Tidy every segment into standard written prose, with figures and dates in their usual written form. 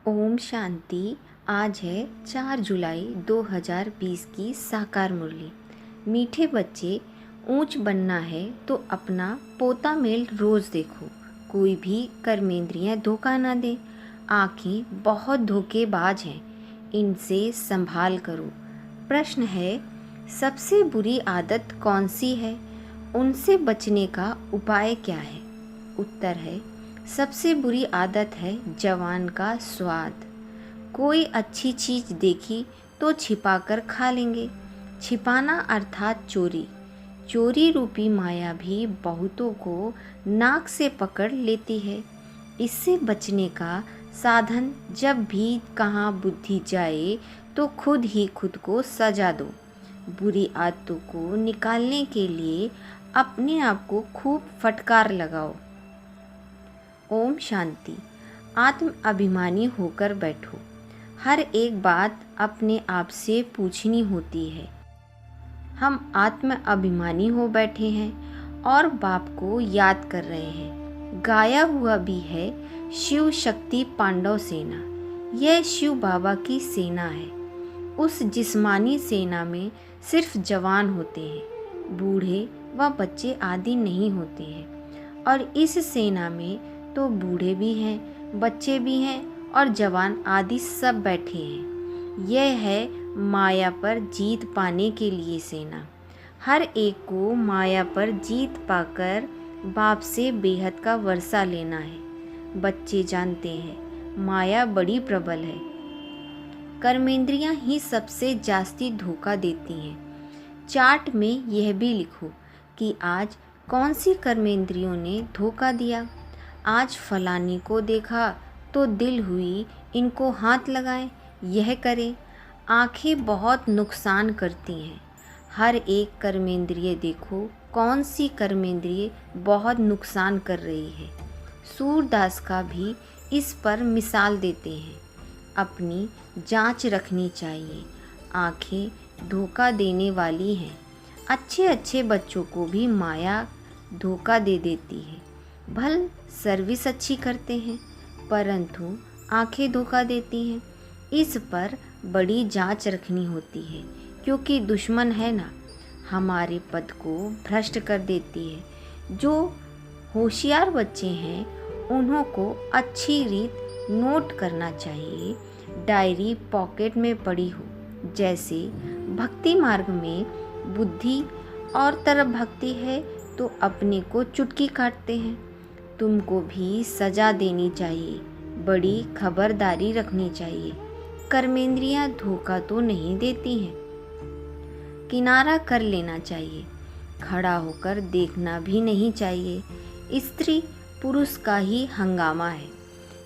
ओम शांति। आज है 4 जुलाई 2020 की साकार मुरली। मीठे बच्चे, ऊंच बनना है तो अपना पोता मेल रोज़ देखो। कोई भी कर्मेंद्रियां धोखा ना दे। आँखें बहुत धोखेबाज हैं, इनसे संभाल करो। प्रश्न है, सबसे बुरी आदत कौन सी है? उनसे बचने का उपाय क्या है? उत्तर है, सबसे बुरी आदत है जवान का स्वाद। कोई अच्छी चीज़ देखी तो छिपाकर खा लेंगे। छिपाना अर्थात चोरी। चोरी रूपी माया भी बहुतों को नाक से पकड़ लेती है। इससे बचने का साधन, जब भी कहाँ बुद्धि जाए तो खुद ही खुद को सजा दो। बुरी आदतों को निकालने के लिए अपने आप को खूब फटकार लगाओ। ओम शांति। आत्म अभिमानी होकर बैठो। हर एक बात अपने आप से पूछनी होती है। हम आत्म अभिमानी हो बैठे हैं और बाप को याद कर रहे हैं। गाया हुआ भी है, शिव शक्ति पांडव सेना। यह शिव बाबा की सेना है। उस जिस्मानी सेना में सिर्फ जवान होते हैं, बूढ़े व बच्चे आदि नहीं होते हैं। और इस सेना में तो बूढ़े भी हैं, बच्चे भी हैं और जवान आदि सब बैठे हैं। यह है माया पर जीत पाने के लिए सेना। हर एक को माया पर जीत पाकर बाप से बेहद का वर्षा लेना है। बच्चे जानते हैं माया बड़ी प्रबल है। कर्मेंद्रियां ही सबसे जास्ती धोखा देती हैं। चार्ट में यह भी लिखो कि आज कौन सी कर्मेंद्रियों ने धोखा दिया। आज फलानी को देखा तो दिल हुई इनको हाथ लगाएं, यह करें। आँखें बहुत नुकसान करती हैं। हर एक कर्मेंद्रिय देखो कौन सी कर्मेंद्रिय बहुत नुकसान कर रही है। सूरदास का भी इस पर मिसाल देते हैं। अपनी जांच रखनी चाहिए। आँखें धोखा देने वाली हैं। अच्छे अच्छे बच्चों को भी माया धोखा दे देती है। भल सर्विस अच्छी करते हैं परंतु आंखें धोखा देती हैं। इस पर बड़ी जांच रखनी होती है, क्योंकि दुश्मन है ना, हमारे पद को भ्रष्ट कर देती है। जो होशियार बच्चे हैं उन्हों को अच्छी रीत नोट करना चाहिए। डायरी पॉकेट में पड़ी हो। जैसे भक्ति मार्ग में बुद्धि और तरफ भक्ति है तो अपने को चुटकी काटते हैं। तुमको भी सजा देनी चाहिए, बड़ी खबरदारी रखनी चाहिए। कर्मेंद्रियां धोखा तो नहीं देती हैं। किनारा कर लेना चाहिए। खड़ा होकर देखना भी नहीं चाहिए। स्त्री पुरुष का ही हंगामा है।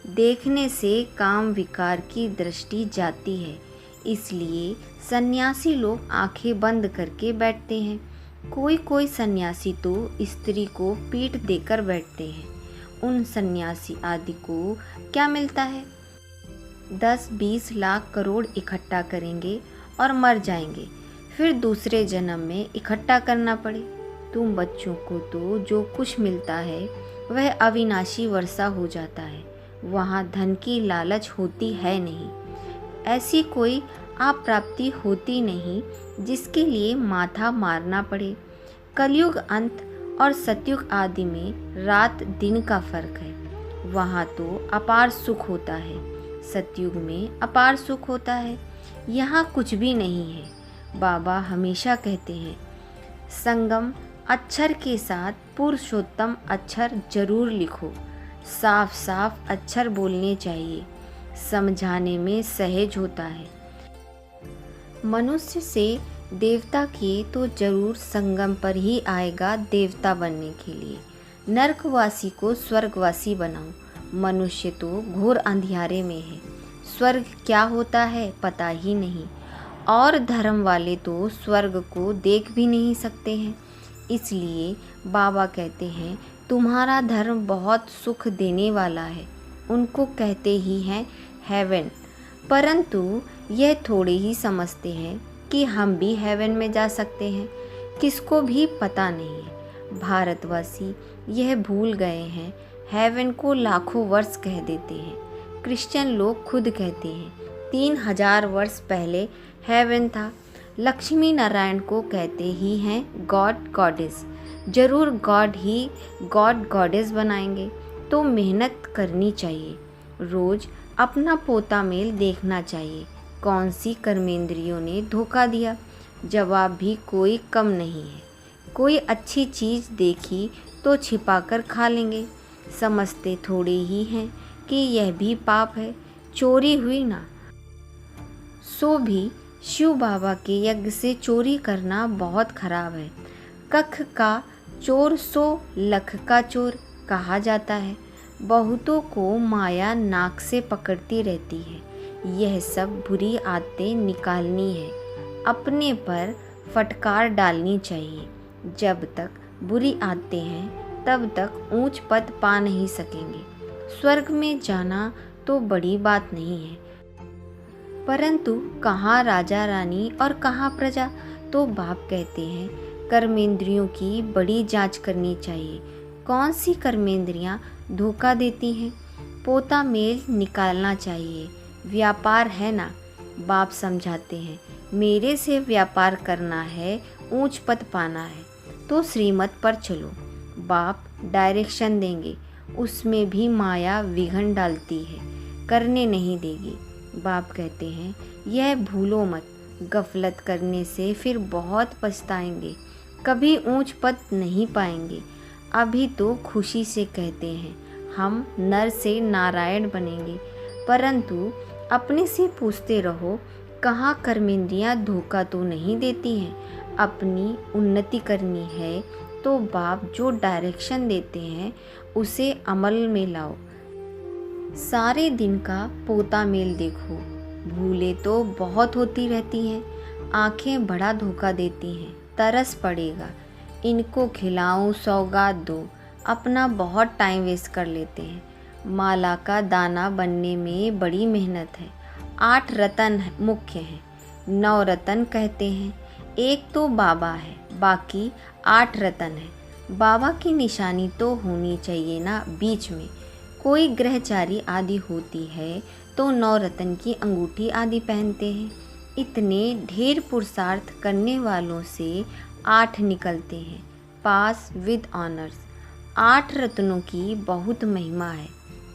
देखने से काम विकार की दृष्टि जाती है, इसलिए सन्यासी लोग आंखें बंद करके बैठते हैं। कोई कोई सन्यासी तो स्त्री को पीठ देकर बैठते हैं। उन सन्यासी आदि को क्या मिलता है? 10-20 लाख करोड़ इकट्ठा करेंगे और मर जाएंगे, फिर दूसरे जन्म में इकट्ठा करना पड़े। तुम बच्चों को तो जो कुछ मिलता है वह अविनाशी वर्षा हो जाता है। वहाँ धन की लालच होती है नहीं। ऐसी कोई अप्राप्ति होती नहीं जिसके लिए माथा मारना पड़े। कलयुग अंत और सतयुग आदि में रात दिन का फर्क है। वहाँ तो अपार सुख होता है, सतयुग में अपार सुख होता है। यहाँ कुछ भी नहीं है। बाबा हमेशा कहते हैं, संगम अक्षर के साथ पुरुषोत्तम अक्षर जरूर लिखो। साफ साफ अक्षर बोलने चाहिए, समझाने में सहज होता है। मनुष्य से देवता किए तो जरूर संगम पर ही आएगा देवता बनने के लिए। नरकवासी को स्वर्गवासी बनाओ। मनुष्य तो घोर अंधियारे में है। स्वर्ग क्या होता है पता ही नहीं, और धर्म वाले तो स्वर्ग को देख भी नहीं सकते हैं। इसलिए बाबा कहते हैं तुम्हारा धर्म बहुत सुख देने वाला है। उनको कहते ही हैं हेवन, परंतु यह थोड़े ही समझते हैं कि हम भी हेवन में जा सकते हैं। किसको भी पता नहीं है। भारतवासी यह भूल गए हैं, हेवन को लाखों वर्ष कह देते हैं। क्रिश्चियन लोग खुद कहते हैं। 3000 वर्ष पहले हेवन था। लक्ष्मी नारायण को कहते ही हैं गॉड गॉडेस। ज़रूर गॉड ही गॉड गॉडेस बनाएंगे, तो मेहनत करनी चाहिए। रोज़ अपना पोता मेल देखना चाहिए। कौन सी कर्मेंद्रियों ने धोखा दिया? जवाब भी कोई कम नहीं है। कोई अच्छी चीज़ देखी तो छिपा कर खा लेंगे। समझते थोड़े ही हैं कि यह भी पाप है। चोरी हुई ना, सो भी शिव बाबा के यज्ञ से चोरी करना बहुत खराब है। कख का चोर सो लख का चोर कहा जाता है। बहुतों को माया नाक से पकड़ती रहती है। यह सब बुरी आदतें निकालनी है। अपने पर फटकार डालनी चाहिए। जब तक बुरी आदतें हैं तब तक ऊंच पद पा नहीं सकेंगे। स्वर्ग में जाना तो बड़ी बात नहीं है, परंतु कहाँ राजा रानी और कहाँ प्रजा। तो बाप कहते हैं कर्मेंद्रियों की बड़ी जांच करनी चाहिए। कौन सी कर्मेंद्रियां धोखा देती हैं? पोता मेल निकालना चाहिए। व्यापार है ना, बाप समझाते हैं। मेरे से व्यापार करना है, ऊंच पद पाना है तो श्रीमत पर चलो। बाप डायरेक्शन देंगे, उसमें भी माया विघन डालती है, करने नहीं देगी। बाप कहते हैं यह भूलो मत। गफलत करने से फिर बहुत पछताएंगे, कभी ऊंच पद नहीं पाएंगे। अभी तो खुशी से कहते हैं हम नर से नारायण बनेंगे, परंतु अपने से पूछते रहो कहाँ कर्मेंद्रियाँ धोखा तो नहीं देती हैं। अपनी उन्नति करनी है तो बाप जो डायरेक्शन देते हैं उसे अमल में लाओ। सारे दिन का पोता मेल देखो। भूले तो बहुत होती रहती हैं, आंखें बड़ा धोखा देती हैं। तरस पड़ेगा, इनको खिलाऊं, सौगात दो। अपना बहुत टाइम वेस्ट कर लेते हैं। माला का दाना बनने में बड़ी मेहनत है। 8 रतन मुख्य हैं, 9 रतन कहते हैं। एक तो बाबा है, बाकी 8 रतन है। बाबा की निशानी तो होनी चाहिए ना बीच में। कोई ग्रहचारी आदि होती है तो 9 रतन की अंगूठी आदि पहनते हैं। इतने ढेर पुरुषार्थ करने वालों से 8 निकलते हैं, पास विद ऑनर्स। 8 रत्नों की बहुत महिमा है।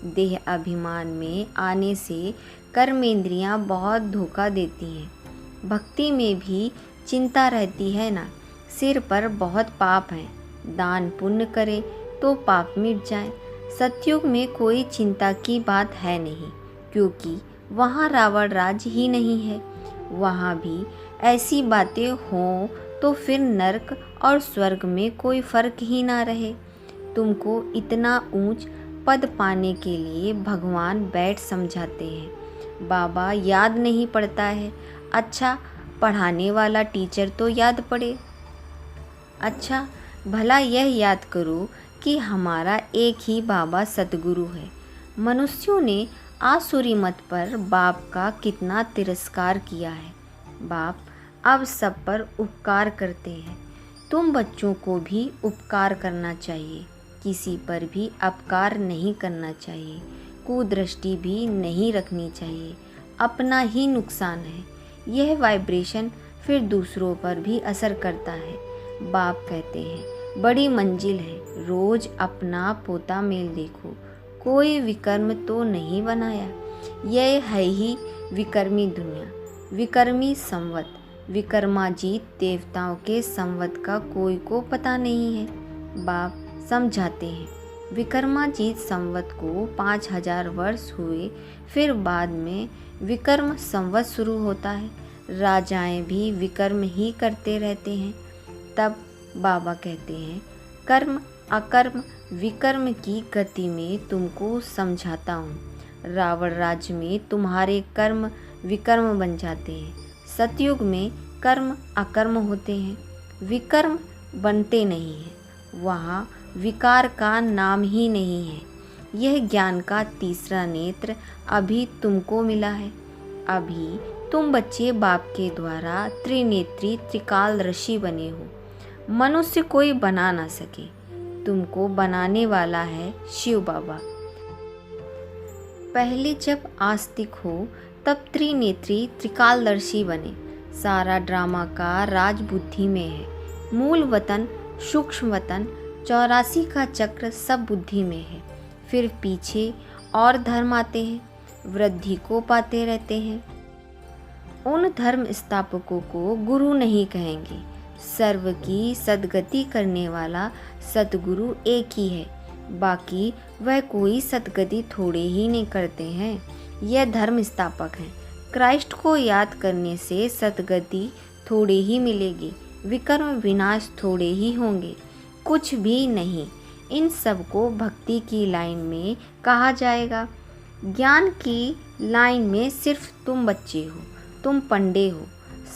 देह अभिमान में आने से कर्मेंद्रियां बहुत धोखा देती हैं। भक्ति में भी चिंता रहती है ना, सिर पर बहुत पाप हैं। दान पुण्य करे तो पाप मिट जाए। सतयुग में कोई चिंता की बात है नहीं, क्योंकि वहाँ रावण राज ही नहीं है। वहाँ भी ऐसी बातें हों तो फिर नरक और स्वर्ग में कोई फर्क ही ना रहे। तुमको इतना ऊंच पद पाने के लिए भगवान बैठ समझाते हैं। बाबा याद नहीं पड़ता है। अच्छा, पढ़ाने वाला टीचर तो याद पड़े। अच्छा, भला यह याद करो कि हमारा एक ही बाबा सतगुरु है। मनुष्यों ने आसुरी मत पर बाप का कितना तिरस्कार किया है। बाप अब सब पर उपकार करते हैं। तुम बच्चों को भी उपकार करना चाहिए, किसी पर भी अपकार नहीं करना चाहिए, कुदृष्टि भी नहीं रखनी चाहिए। अपना ही नुकसान है। यह वाइब्रेशन फिर दूसरों पर भी असर करता है। बाप कहते हैं बड़ी मंजिल है। रोज अपना पोता मेल देखो। कोई विकर्म तो नहीं बनाया। यह है ही विकर्मी दुनिया, विकर्मी संवत। विकर्माजीत देवताओं के संवत का कोई को पता नहीं है। बाप समझाते हैं विकर्माजीत संवत को 5000 वर्ष हुए, फिर बाद में विकर्म संवत शुरू होता है। राजाएं भी विकर्म ही करते रहते हैं। तब बाबा कहते हैं कर्म अकर्म विकर्म की गति में तुमको समझाता हूँ। रावण राज्य में तुम्हारे कर्म विकर्म बन जाते हैं। सतयुग में कर्म अकर्म होते हैं, विकर्म बनते नहीं हैं। वहाँ विकार का नाम ही नहीं है। यह ज्ञान का तीसरा नेत्र अभी तुमको मिला है। अभी तुम बच्चे बाप के द्वारा त्रिनेत्री त्रिकालदर्शी बने हो। मनुष्य कोई बना ना सके, तुमको बनाने वाला है शिव बाबा। पहले जब आस्तिक हो तब त्रिनेत्री त्रिकालदर्शी बने। सारा ड्रामा का राज बुद्धि में है। मूल वतन, सूक्ष्म वतन, 84 का चक्र सब बुद्धि में है। फिर पीछे और धर्म आते हैं, वृद्धि को पाते रहते हैं। उन धर्म स्थापकों को गुरु नहीं कहेंगे। सर्व की सद्गति करने वाला सतगुरु एक ही है। बाकी वह कोई सद्गति थोड़े ही नहीं करते हैं, यह धर्म स्थापक हैं। क्राइस्ट को याद करने से सद्गति थोड़े ही मिलेगी, विकर्म विनाश थोड़े ही होंगे, कुछ भी नहीं। इन सब को भक्ति की लाइन में कहा जाएगा। ज्ञान की लाइन में सिर्फ तुम बच्चे हो, तुम पंडे हो,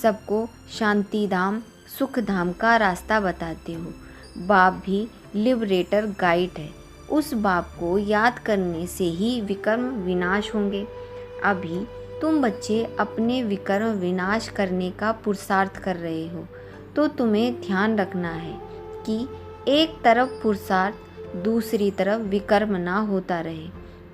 सबको शांति धाम सुख धाम का रास्ता बताते हो। बाप भी लिबरेटर गाइड है। उस बाप को याद करने से ही विकर्म विनाश होंगे। अभी तुम बच्चे अपने विकर्म विनाश करने का पुरुषार्थ कर रहे हो, तो तुम्हें ध्यान रखना है कि एक तरफ पुरुषार्थ, दूसरी तरफ विकर्म ना होता रहे।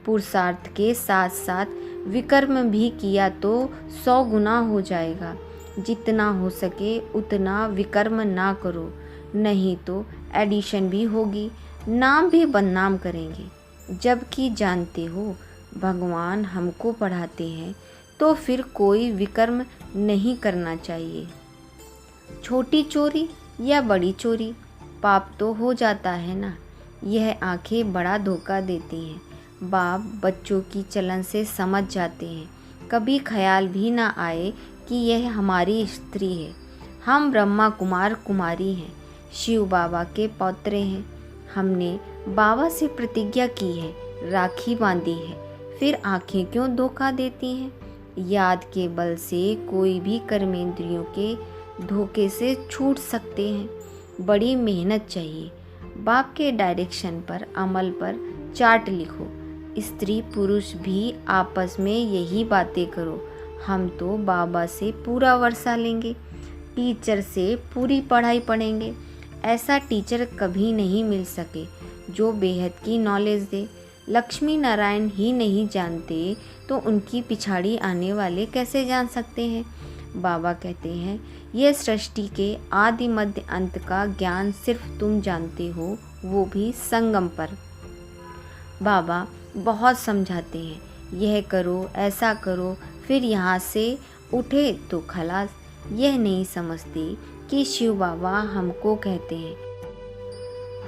पुरुषार्थ के साथ साथ विकर्म भी किया तो 100 गुना हो जाएगा। जितना हो सके उतना विकर्म ना करो, नहीं तो एडिशन भी होगी, नाम भी बदनाम करेंगे। जबकि जानते हो भगवान हमको पढ़ाते हैं तो फिर कोई विकर्म नहीं करना चाहिए। छोटी चोरी या बड़ी चोरी, पाप तो हो जाता है ना। यह आंखें बड़ा धोखा देती हैं। बाप बच्चों की चलन से समझ जाते हैं। कभी ख्याल भी ना आए कि यह हमारी स्त्री है। हम ब्रह्मा कुमार कुमारी हैं, शिव बाबा के पौत्रे हैं। हमने बाबा से प्रतिज्ञा की है, राखी बांधी है, फिर आंखें क्यों धोखा देती हैं? याद के बल से कोई भी कर्मेंद्रियों के धोखे से छूट सकते हैं। बड़ी मेहनत चाहिए। बाप के डायरेक्शन पर, अमल पर चार्ट लिखो। स्त्री पुरुष भी आपस में यही बातें करो। हम तो बाबा से पूरा वर्षा लेंगे, टीचर से पूरी पढ़ाई पढ़ेंगे। ऐसा टीचर कभी नहीं मिल सके जो बेहद की नॉलेज दे। लक्ष्मी नारायण ही नहीं जानते तो उनकी पिछाड़ी आने वाले कैसे जान सकते हैं? बाबा कहते हैं यह सृष्टि के आदि मध्य अंत का ज्ञान सिर्फ तुम जानते हो, वो भी संगम पर। बाबा बहुत समझाते हैं, यह करो, ऐसा करो, फिर यहाँ से उठे तो खलास। यह नहीं समझते कि शिव बाबा हमको कहते हैं।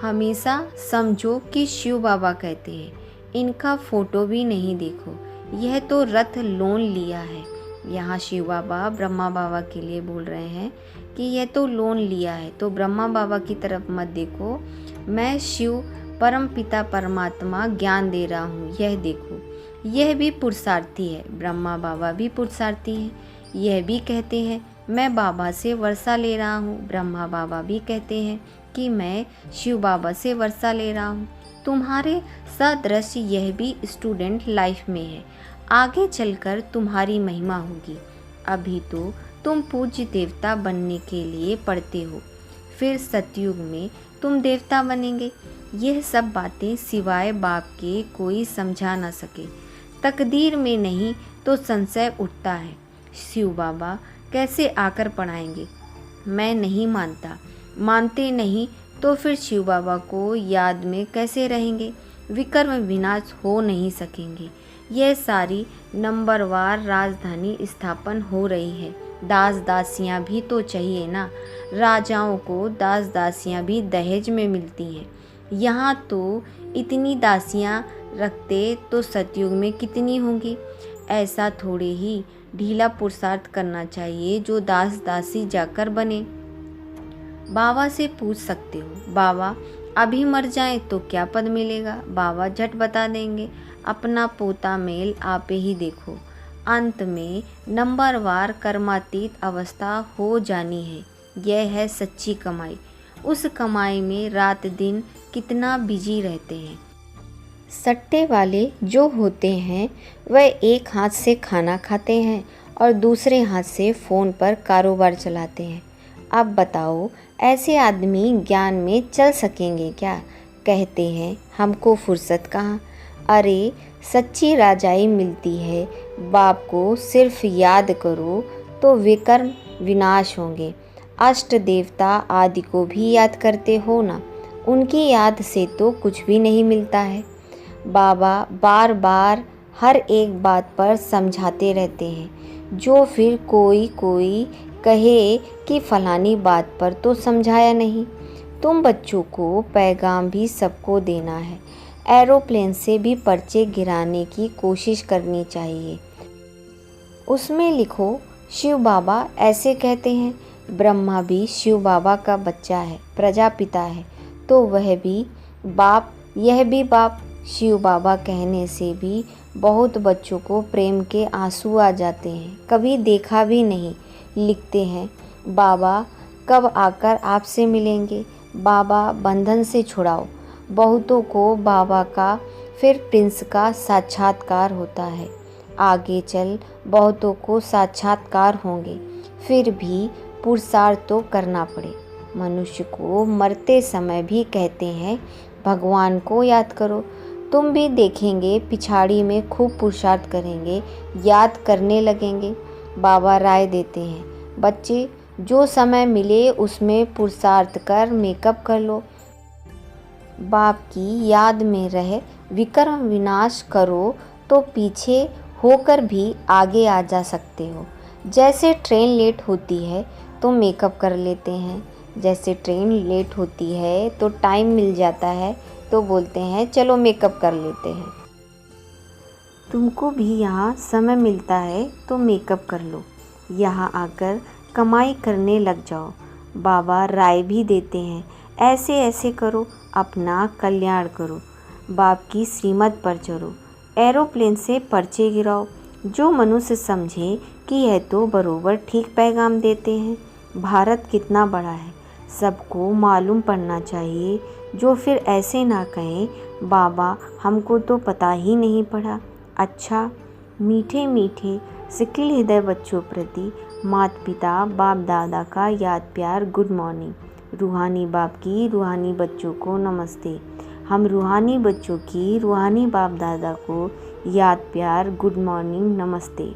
हमेशा समझो कि शिव बाबा कहते हैं। इनका फोटो भी नहीं देखो, यह तो रथ लोन लिया है। यहाँ शिव बाबा ब्रह्मा बाबा के लिए बोल रहे हैं कि यह तो लोन लिया है, तो ब्रह्मा बाबा की तरफ मत देखो। मैं शिव परम पिता परमात्मा ज्ञान दे रहा हूँ, यह देखो। यह भी पुरुषार्थी है, ब्रह्मा बाबा भी पुरुषार्थी हैं। यह भी कहते हैं मैं बाबा से वर्षा ले रहा हूँ, ब्रह्मा बाबा भी कहते हैं कि मैं शिव बाबा से वर्षा ले रहा हूँ। तुम्हारे सदृश यह भी स्टूडेंट लाइफ में है, आगे चलकर तुम्हारी महिमा होगी। अभी तो तुम पूज्य देवता बनने के लिए पढ़ते हो, फिर सतयुग में तुम देवता बनेंगे। यह सब बातें सिवाय बाप के कोई समझा ना सके। तकदीर में नहीं तो संशय उठता है, शिव बाबा कैसे आकर पढ़ाएंगे? मैं नहीं मानता। मानते नहीं तो फिर शिव बाबा को याद में कैसे रहेंगे? विकर्म विनाश हो नहीं सकेंगे। यह सारी नंबरवार राजधानी स्थापन हो रही है। दास दासियां भी तो चाहिए ना। राजाओं को दास दासियां भी दहेज में मिलती हैं। यहाँ तो इतनी दासियां रखते तो सतयुग में कितनी होंगी? ऐसा थोड़े ही ढीला पुरुषार्थ करना चाहिए जो दास दासी जाकर बने। बाबा से पूछ सकते हो, बाबा अभी मर जाएं तो क्या पद मिलेगा? बाबा झट बता देंगे, अपना पोता मेल आप ही देखो। अंत में नंबरवार कर्मातीत अवस्था हो जानी है। यह है सच्ची कमाई। उस कमाई में रात दिन कितना बिजी रहते हैं। सट्टे वाले जो होते हैं वह एक हाथ से खाना खाते हैं और दूसरे हाथ से फ़ोन पर कारोबार चलाते हैं। अब बताओ ऐसे आदमी ज्ञान में चल सकेंगे क्या? कहते हैं हमको फुर्सत कहाँ। अरे सच्ची राजाई मिलती है। बाप को सिर्फ याद करो तो विकर्म विनाश होंगे। अष्ट देवता आदि को भी याद करते हो ना, उनकी याद से तो कुछ भी नहीं मिलता है। बाबा बार बार हर एक बात पर समझाते रहते हैं, जो फिर कोई कोई कहे कि फलानी बात पर तो समझाया नहीं। तुम बच्चों को पैगाम भी सबको देना है। एरोप्लेन से भी पर्चे गिराने की कोशिश करनी चाहिए। उसमें लिखो शिव बाबा ऐसे कहते हैं, ब्रह्मा भी शिव बाबा का बच्चा है, प्रजापिता है, तो वह भी बाप, यह भी बाप। शिव बाबा कहने से भी बहुत बच्चों को प्रेम के आंसू आ जाते हैं। कभी देखा भी नहीं। लिखते हैं, बाबा कब आकर आपसे मिलेंगे, बाबा बंधन से छुड़ाओ। बहुतों को बाबा का फिर प्रिंस का साक्षात्कार होता है। आगे चल बहुतों को साक्षात्कार होंगे, फिर भी पुरुषार्थ तो करना पड़े। मनुष्य को मरते समय भी कहते हैं भगवान को याद करो। तुम भी देखेंगे पिछाड़ी में खूब पुरुषार्थ करेंगे, याद करने लगेंगे। बाबा राय देते हैं, बच्चे जो समय मिले उसमें पुरुषार्थ कर मेकअप कर लो। बाप की याद में रह विकर्म विनाश करो तो पीछे होकर भी आगे आ जा सकते हो। जैसे ट्रेन लेट होती है तो मेकअप कर लेते हैं, जैसे ट्रेन लेट होती है तो टाइम मिल जाता है तो बोलते हैं चलो मेकअप कर लेते हैं। तुमको भी यहाँ समय मिलता है तो मेकअप कर लो, यहाँ आकर कमाई करने लग जाओ। बाबा राय भी देते हैं, ऐसे ऐसे करो, अपना कल्याण करो, बाप की श्रीमत पर चलो, एरोप्लेन से पर्चे गिराओ। जो मनुष्य समझे कि यह तो बरोबर ठीक पैगाम देते हैं। भारत कितना बड़ा है, सबको मालूम पड़ना चाहिए। जो फिर ऐसे ना कहें बाबा हमको तो पता ही नहीं पड़ा। अच्छा, मीठे मीठे सिकल हृदय बच्चों प्रति माता पिता बाप दादा का याद प्यार गुड मॉर्निंग। रूहानी बाप की रूहानी बच्चों को नमस्ते। हम रूहानी बच्चों की रूहानी बाप दादा को याद प्यार गुड मॉर्निंग नमस्ते।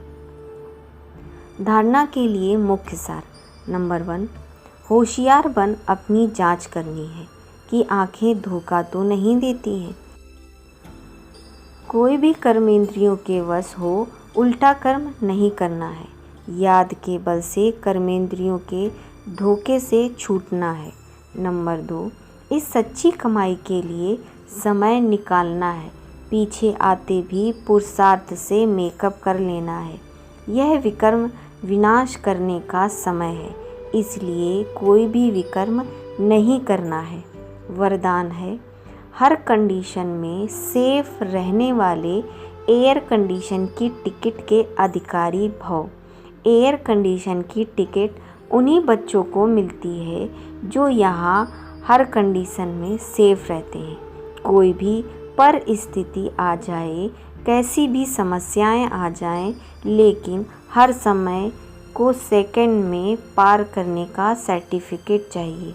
धारणा के लिए मुख्य सार। नंबर 1, होशियार बन अपनी जांच करनी है कि आंखें धोखा तो नहीं देती हैं। कोई भी कर्मेंद्रियों के वश हो उल्टा कर्म नहीं करना है। याद के बल से कर्मेंद्रियों के धोखे से छूटना है। नंबर 2, इस सच्ची कमाई के लिए समय निकालना है। पीछे आते भी पुरुषार्थ से मेकअप कर लेना है। यह विकर्म विनाश करने का समय है, इसलिए कोई भी विकर्म नहीं करना है। वरदान है, हर कंडीशन में सेफ रहने वाले एयर कंडीशन की टिकट के अधिकारी भव। एयर कंडीशन की टिकट उन्हीं बच्चों को मिलती है जो यहाँ हर कंडीशन में सेफ रहते हैं। कोई भी परिस्थिति आ जाए, कैसी भी समस्याएं आ जाएं, लेकिन हर समय को सेकंड में पार करने का सर्टिफिकेट चाहिए।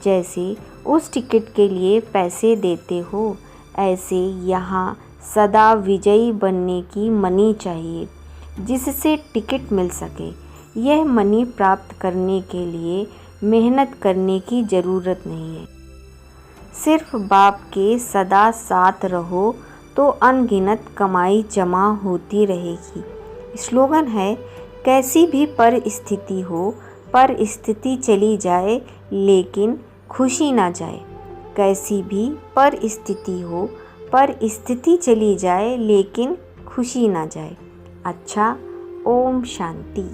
जैसे उस टिकट के लिए पैसे देते हो, ऐसे यहाँ सदा विजयी बनने की मनी चाहिए, जिससे टिकट मिल सके। यह मनी प्राप्त करने के लिए मेहनत करने की ज़रूरत नहीं है। सिर्फ बाप के सदा साथ रहो तो अनगिनत कमाई जमा होती रहेगी। स्लोगन है, कैसी भी परिस्थिति हो, परिस्थिति चली जाए लेकिन खुशी ना जाए। कैसी भी परिस्थिति हो, परिस्थिति चली जाए लेकिन खुशी ना जाए। अच्छा, ओम शांति।